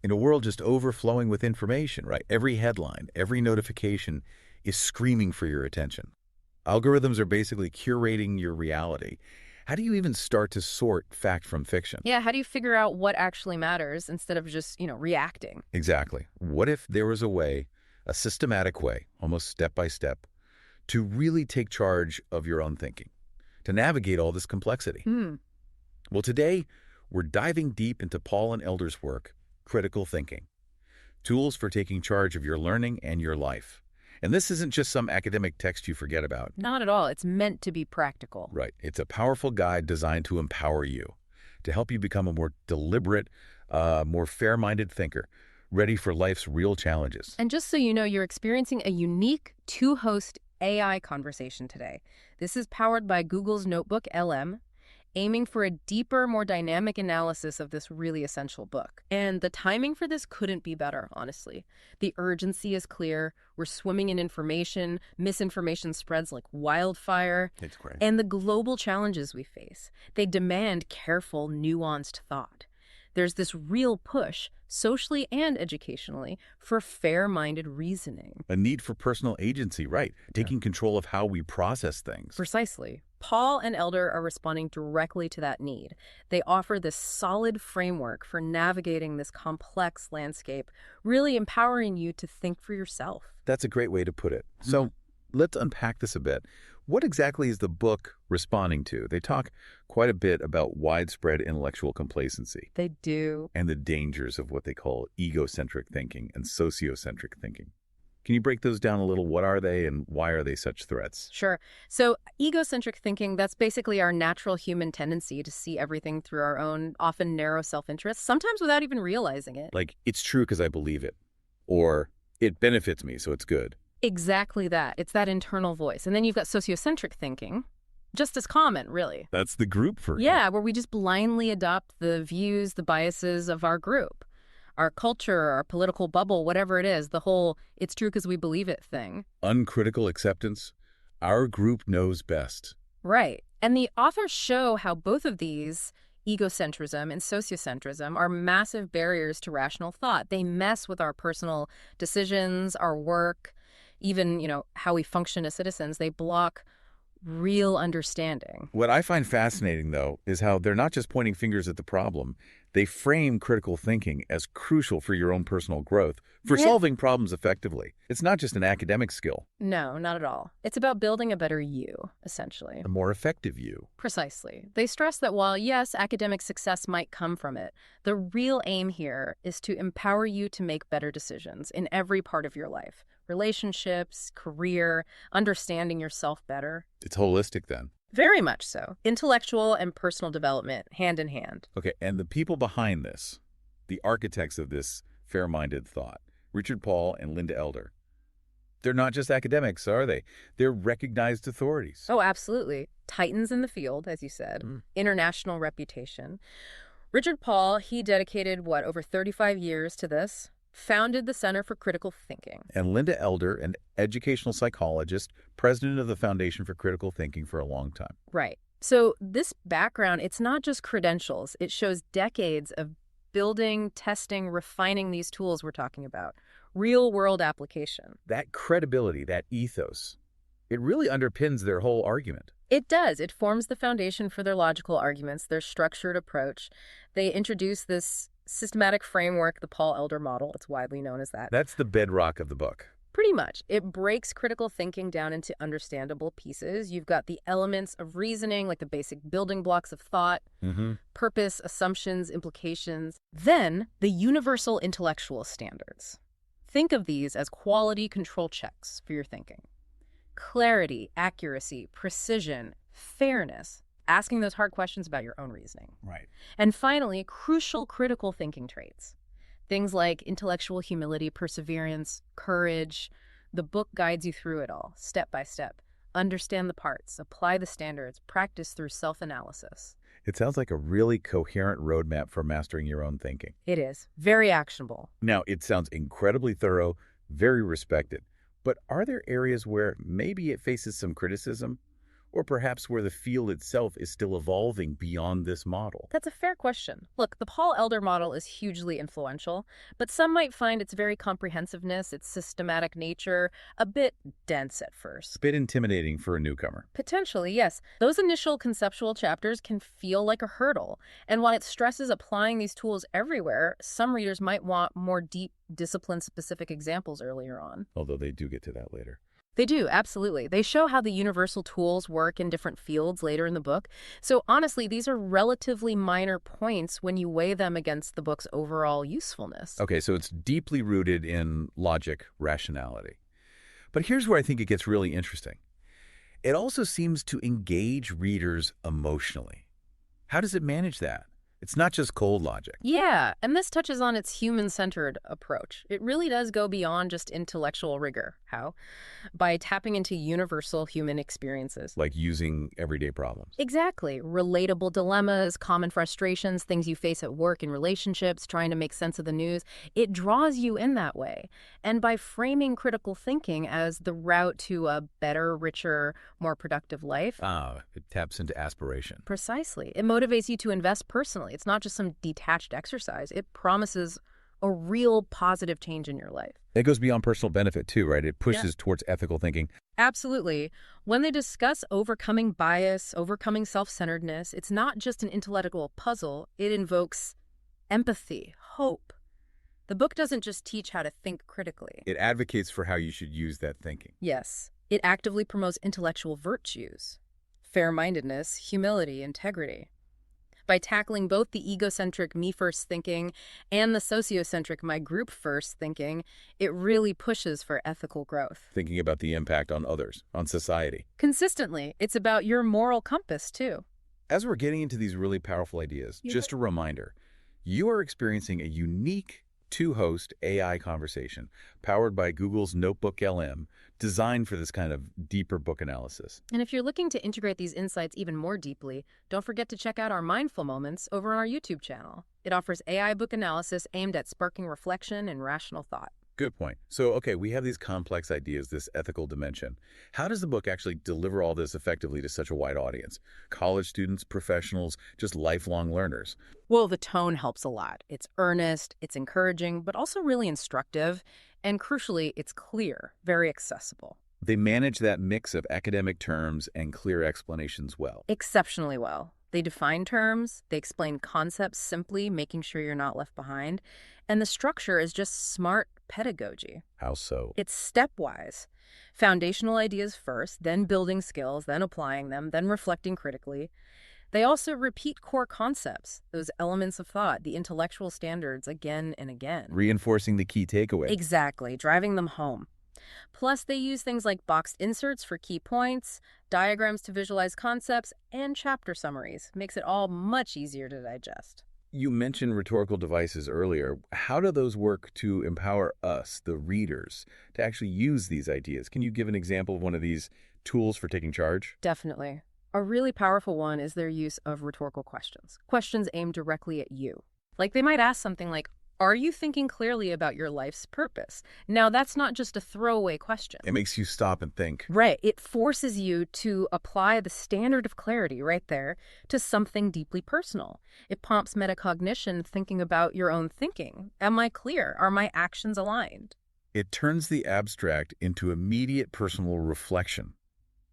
In a world just overflowing with information, right? Every headline, every notification is screaming for your attention. Algorithms are basically curating your reality. How do you even start to sort fact from fiction? Yeah, how do you figure out what actually matters instead of just, reacting? Exactly. What if there was a way, a systematic way, almost step by step, to really take charge of your own thinking, to navigate all this complexity? Hmm. Well, today, we're diving deep into Paul and Elder's work, Critical Thinking, tools for taking charge of your learning and your life. And this isn't just some academic text you forget about. Not at all. It's meant to be practical. Right. It's a powerful guide designed to empower you, to help you become a more deliberate, more fair-minded thinker, ready for life's real challenges. And just so you know, you're experiencing a unique two-host AI conversation today. This is powered by Google's Notebook LM, aiming for a deeper, more dynamic analysis of this really essential book. And the timing for this couldn't be better, honestly. The urgency is clear. We're swimming in information. Misinformation spreads like wildfire. It's great. And the global challenges we face, they demand careful, nuanced thought. There's this real push, socially and educationally, for fair-minded reasoning. A need for personal agency, right? Taking control of how we process things. Precisely. Paul and Elder are responding directly to that need. They offer this solid framework for navigating this complex landscape, really empowering you to think for yourself. That's a great way to put it. So let's unpack this a bit. What exactly is the book responding to? They talk quite a bit about widespread intellectual complacency They do. and the dangers of what they call egocentric thinking and sociocentric thinking. Can you break those down a little? What are they and why are they such threats? Sure. So egocentric thinking, that's basically our natural human tendency to see everything through our own, often narrow self-interest, sometimes without even realizing it. Like, it's true because I believe it, or it benefits me, so it's good. Exactly that. It's that internal voice. And then you've got sociocentric thinking, just as common, really. That's the group version. Yeah, where we just blindly adopt the views, the biases of our group, our culture, our political bubble, whatever it is, the whole it's true because we believe it thing. Uncritical acceptance. Our group knows best. Right. And the authors show how both of these, egocentrism and sociocentrism, are massive barriers to rational thought. They mess with our personal decisions, our work, even, how we function as citizens. They block real understanding. What I find fascinating, though, is how they're not just pointing fingers at the problem. They frame critical thinking as crucial for your own personal growth, for solving problems effectively. It's not just an academic skill. No, not at all. It's about building a better you, essentially. A more effective you. Precisely. They stress that while, yes, academic success might come from it, the real aim here is to empower you to make better decisions in every part of your life. Relationships, career, understanding yourself better. It's holistic then. Very much so. Intellectual and personal development, hand in hand. Okay, and the people behind this, the architects of this fair-minded thought, Richard Paul and Linda Elder, they're not just academics, are they? They're recognized authorities. Oh, absolutely. Titans in the field, as you said. International reputation. Richard Paul, he dedicated, over 35 years to this. Founded the Center for Critical Thinking. And Linda Elder, an educational psychologist, president of the Foundation for Critical Thinking for a long time. Right. So this background, it's not just credentials. It shows decades of building, testing, refining these tools we're talking about. Real-world application. That credibility, that ethos, it really underpins their whole argument. It does. It forms the foundation for their logical arguments, their structured approach. They introduce this systematic framework, the Paul Elder model. It's widely known as that. That's the bedrock of the book. Pretty much. It breaks critical thinking down into understandable pieces. You've got the elements of reasoning, like the basic building blocks of thought, purpose, assumptions, implications. Then, the universal intellectual standards. Think of these as quality control checks for your thinking. Clarity, accuracy, precision, fairness. Asking those hard questions about your own reasoning. Right. And finally, crucial critical thinking traits. Things like intellectual humility, perseverance, courage. The book guides you through it all, step by step. Understand the parts, apply the standards, practice through self-analysis. It sounds like a really coherent roadmap for mastering your own thinking. It is. Very actionable. Now, it sounds incredibly thorough, very respected. But are there areas where maybe it faces some criticism? Or perhaps where the field itself is still evolving beyond this model? That's a fair question. Look, the Paul Elder model is hugely influential, but some might find its very comprehensiveness, its systematic nature, a bit dense at A first. bit intimidating for a newcomer. Potentially, yes. Those initial conceptual chapters can feel like a hurdle, and while it stresses applying these tools everywhere, some readers might want more deep, discipline-specific examples earlier on. Although they do get to that later. They do, absolutely. They show how the universal tools work in different fields later in the book. So honestly, these are relatively minor points when you weigh them against the book's overall usefulness. Okay, so it's deeply rooted in logic, rationality. But here's where I think it gets really interesting. It also seems to engage readers emotionally. How does it manage that? It's not just cold logic, Yeah, and this touches on its human-centered approach. It really does go beyond just intellectual rigor. How? By tapping into universal human experiences. like using everyday problems. Exactly. Relatable dilemmas, common frustrations, things you face at work in relationships, trying to make sense of the news. It draws you in that way. And by framing critical thinking as the route to a better, richer, more productive life, It taps into aspiration. precisely, it motivates you to invest personally. It's not just some detached exercise. It promises a real positive change in your life. It goes beyond personal benefit too, right? It pushes towards ethical thinking. Absolutely. When they discuss overcoming bias, overcoming self-centeredness, it's not just an intellectual puzzle. It invokes empathy, hope. The book doesn't just teach how to think critically. It advocates for how you should use that thinking. Yes, it actively promotes intellectual virtues, fair-mindedness, humility, integrity. By tackling both the egocentric me-first thinking and the sociocentric my-group-first thinking, it really pushes for ethical growth. Thinking about the impact on others, on society. Consistently, it's about your moral compass, too. As we're getting into these really powerful ideas, just a reminder, you are experiencing a unique two-host AI conversation powered by Google's Notebook LM, designed for this kind of deeper book analysis. And if you're looking to integrate these insights even more deeply, don't forget to check out our Mindful Moments over on our YouTube channel. It offers AI book analysis aimed at sparking reflection and rational thought. Good point. So, okay, we have these complex ideas, this ethical dimension. How does the book actually deliver all this effectively to such a wide audience? College students, professionals, just lifelong learners. Well, the tone helps a lot. It's earnest, it's encouraging, but also really instructive. And crucially, it's clear, very accessible. They manage that mix of academic terms and clear explanations well. Exceptionally well. They define terms, they explain concepts simply, making sure you're not left behind. And the structure is just smart pedagogy. How so? It's stepwise. Foundational ideas first, then building skills, then applying them, then reflecting critically. They also repeat core concepts, those elements of thought, the intellectual standards again and again. Reinforcing the key takeaway. Exactly, driving them home. Plus, they use things like boxed inserts for key points, diagrams to visualize concepts, and chapter summaries. Makes it all much easier to digest. You mentioned rhetorical devices earlier. How do those work to empower us, the readers, to actually use these ideas? Can you give an example of one of these tools for taking charge? Definitely. A really powerful one is their use of rhetorical questions. Questions aimed directly at you. Like they might ask something like, are you thinking clearly about your life's purpose? Now, that's not just a throwaway question. It makes you stop and think. Right. It forces you to apply the standard of clarity right there to something deeply personal. It prompts metacognition, thinking about your own thinking. Am I clear? Are my actions aligned? It turns the abstract into immediate personal reflection.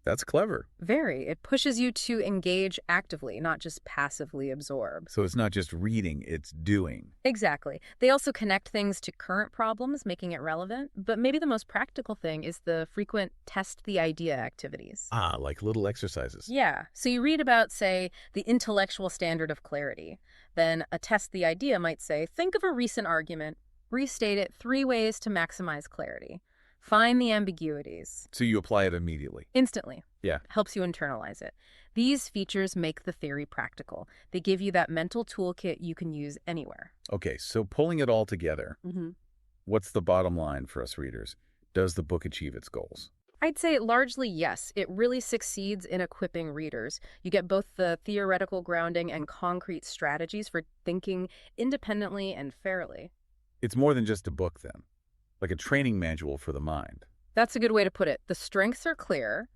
That's clever. Very. It pushes you to engage actively, not just passively absorb. So it's not just reading, it's doing. Exactly. They also connect things to current problems, making it relevant. But maybe the most practical thing is the frequent test the idea activities. Like little exercises. Yeah. So you read about, say, the intellectual standard of clarity. Then a test the idea might say, think of a recent argument, restate it 3 ways to maximize clarity. Find the ambiguities. So you apply it immediately. Instantly. Yeah. Helps you internalize it. These features make the theory practical. They give you that mental toolkit you can use anywhere. Okay, so pulling it all together, Mm-hmm. what's the bottom line for us readers? Does the book achieve its goals? I'd say largely yes. It really succeeds in equipping readers. You get both the theoretical grounding and concrete strategies for thinking independently and fairly. It's more than just a book then, like a training manual for the mind. That's a good way to put it. The strengths are clear.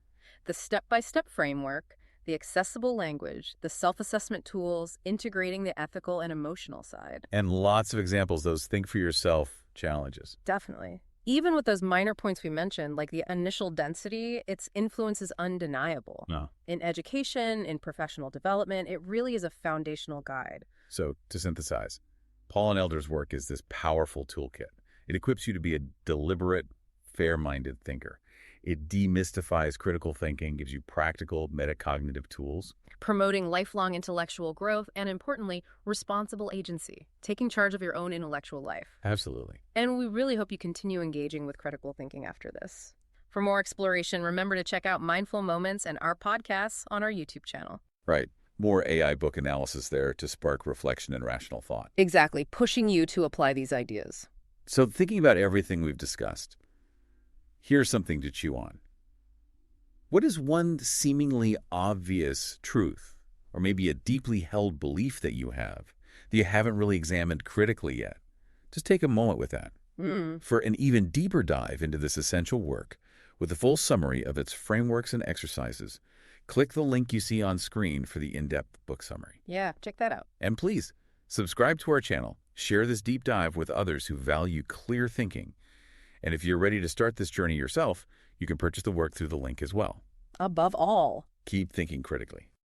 The step-by-step framework, the accessible language, the self-assessment tools, integrating the ethical and emotional side. And lots of examples, those think for yourself challenges. Definitely. Even with those minor points we mentioned, like the initial density, its influence is undeniable. No. In education, in professional development, it really is a foundational guide. So, to synthesize, Paul and Elder's work is this powerful toolkit. It equips you to be a deliberate, fair-minded thinker. It demystifies critical thinking, gives you practical metacognitive tools. Promoting lifelong intellectual growth and, importantly, responsible agency, taking charge of your own intellectual life. Absolutely. And we really hope you continue engaging with critical thinking after this. For more exploration, remember to check out Mindful Moments and our podcasts on our YouTube channel. Right. More AI book analysis there to spark reflection and rational thought. Exactly, pushing you to apply these ideas. So, thinking about everything we've discussed, here's something to chew on. What is one seemingly obvious truth, or maybe a deeply held belief that you have, that you haven't really examined critically yet? Just take a moment with that. For an even deeper dive into this essential work, with a full summary of its frameworks and exercises, click the link you see on screen for the in-depth book summary. Yeah, check that out. And please, subscribe to our channel, share this deep dive with others who value clear thinking. And if you're ready to start this journey yourself, you can purchase the work through the link as well. Above all, Keep thinking critically.